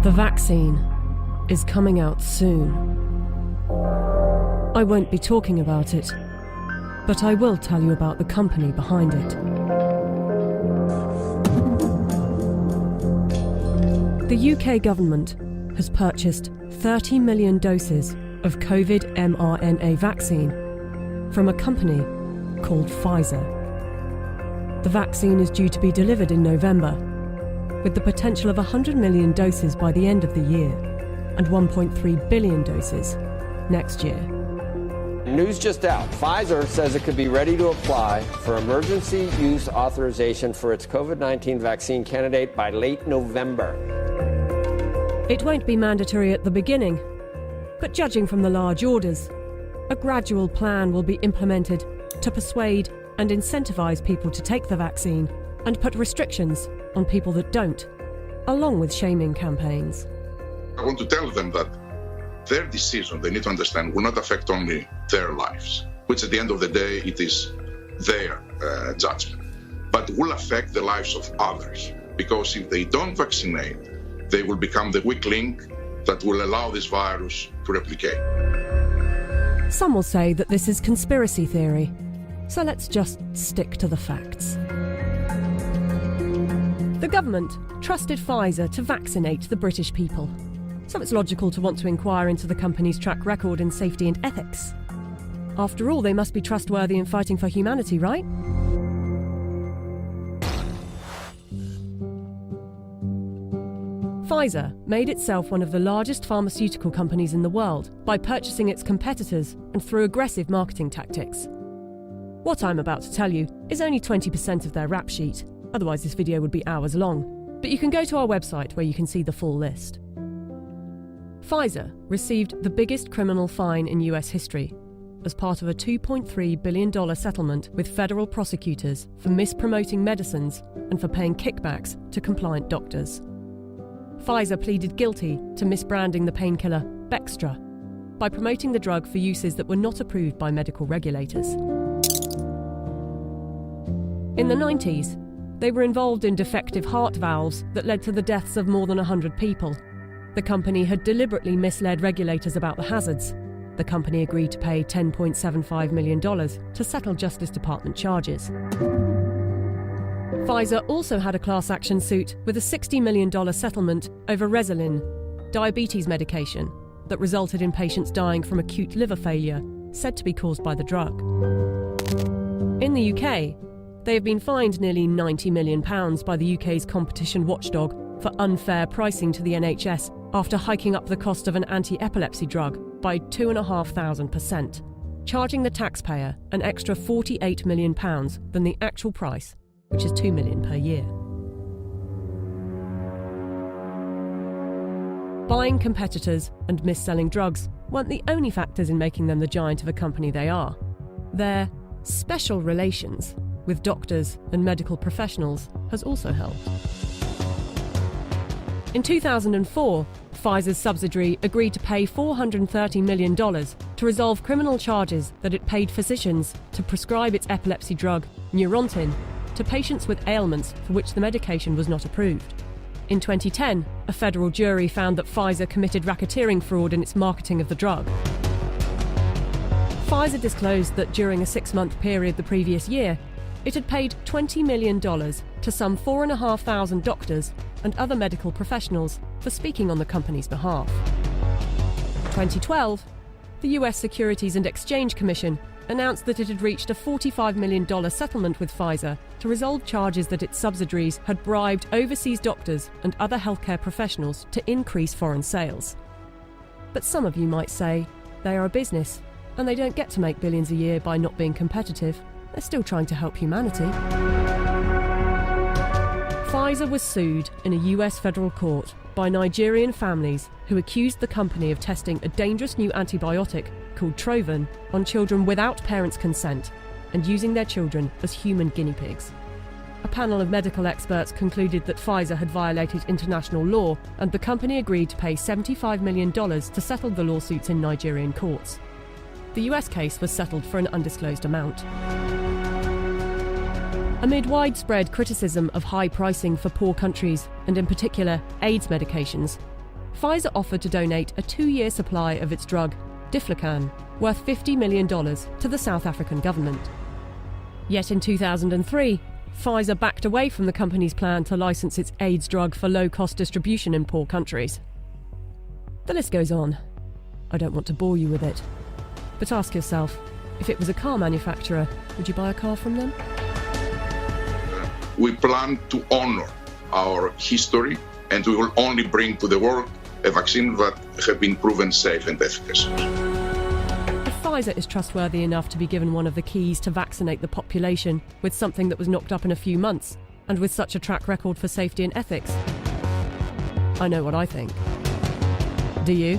The vaccine is coming out soon. I won't be talking about it, but I will tell you about the company behind it. The UK government has purchased 30 million doses of COVID mRNA vaccine from a company called Pfizer. The vaccine is due to be delivered in November, with the potential of 100 million doses by the end of the year and 1.3 billion doses next year. News just out. Pfizer says it could be ready to apply for emergency use authorization for its COVID-19 vaccine candidate by late November. It won't be mandatory at the beginning, but judging from the large orders, a gradual plan will be implemented to persuade and incentivize people to take the vaccine and put restrictions on people that don't, along with shaming campaigns. I want to tell them that their decision, they need to understand, will not affect only their lives, which at the end of the day, it is their judgment, but will affect the lives of others. Because if they don't vaccinate, they will become the weak link that will allow this virus to replicate. Some will say that this is conspiracy theory, so let's just stick to the facts. The government trusted Pfizer to vaccinate the British people, so it's logical to want to inquire into the company's track record in safety and ethics. After all, they must be trustworthy in fighting for humanity, right? Pfizer made itself one of the largest pharmaceutical companies in the world by purchasing its competitors and through aggressive marketing tactics. What I'm about to tell you is only 20% of their rap sheet. Otherwise, this video would be hours long. But you can go to our website where you can see the full list. Pfizer received the biggest criminal fine in US history as part of a $2.3 billion settlement with federal prosecutors for mispromoting medicines and for paying kickbacks to compliant doctors. Pfizer pleaded guilty to misbranding the painkiller Bextra by promoting the drug for uses that were not approved by medical regulators. In the 90s, they were involved in defective heart valves that led to the deaths of more than 100 people. The company had deliberately misled regulators about the hazards. The company agreed to pay $10.75 million to settle Justice Department charges. Pfizer also had a class action suit with a $60 million settlement over Resolin, diabetes medication, that resulted in patients dying from acute liver failure, said to be caused by the drug. In the UK, they have been fined nearly £90 million by the UK's competition watchdog for unfair pricing to the NHS after hiking up the cost of an anti-epilepsy drug by 2,500%, charging the taxpayer an extra £48 million than the actual price, which is $2 million per year. Buying competitors and mis-selling drugs weren't the only factors in making them the giant of a company they are. Their special relations with doctors and medical professionals has also helped. In 2004, Pfizer's subsidiary agreed to pay $430 million to resolve criminal charges that it paid physicians to prescribe its epilepsy drug, Neurontin, to patients with ailments for which the medication was not approved. In 2010, a federal jury found that Pfizer committed racketeering fraud in its marketing of the drug. Pfizer disclosed that during a 6-month period the previous year, it had paid $20 million to some 4,500 doctors and other medical professionals for speaking on the company's behalf. In 2012, the US Securities and Exchange Commission announced that it had reached a $45 million settlement with Pfizer to resolve charges that its subsidiaries had bribed overseas doctors and other healthcare professionals to increase foreign sales. But some of you might say they are a business and they don't get to make billions a year by not being competitive. They're still trying to help humanity. Pfizer was sued in a US federal court by Nigerian families who accused the company of testing a dangerous new antibiotic called Trovan on children without parents' consent and using their children as human guinea pigs. A panel of medical experts concluded that Pfizer had violated international law, and the company agreed to pay $75 million to settle the lawsuits in Nigerian courts. The US case was settled for an undisclosed amount. Amid widespread criticism of high pricing for poor countries, and in particular AIDS medications, Pfizer offered to donate a 2-year supply of its drug, Diflucan, worth $50 million to the South African government. Yet in 2003, Pfizer backed away from the company's plan to license its AIDS drug for low-cost distribution in poor countries. The list goes on. I don't want to bore you with it. But ask yourself, if it was a car manufacturer, would you buy a car from them? We plan to honor our history, and we will only bring to the world a vaccine that have been proven safe and efficacious. If Pfizer is trustworthy enough to be given one of the keys to vaccinate the population with something that was knocked up in a few months, and with such a track record for safety and ethics, I know what I think. Do you?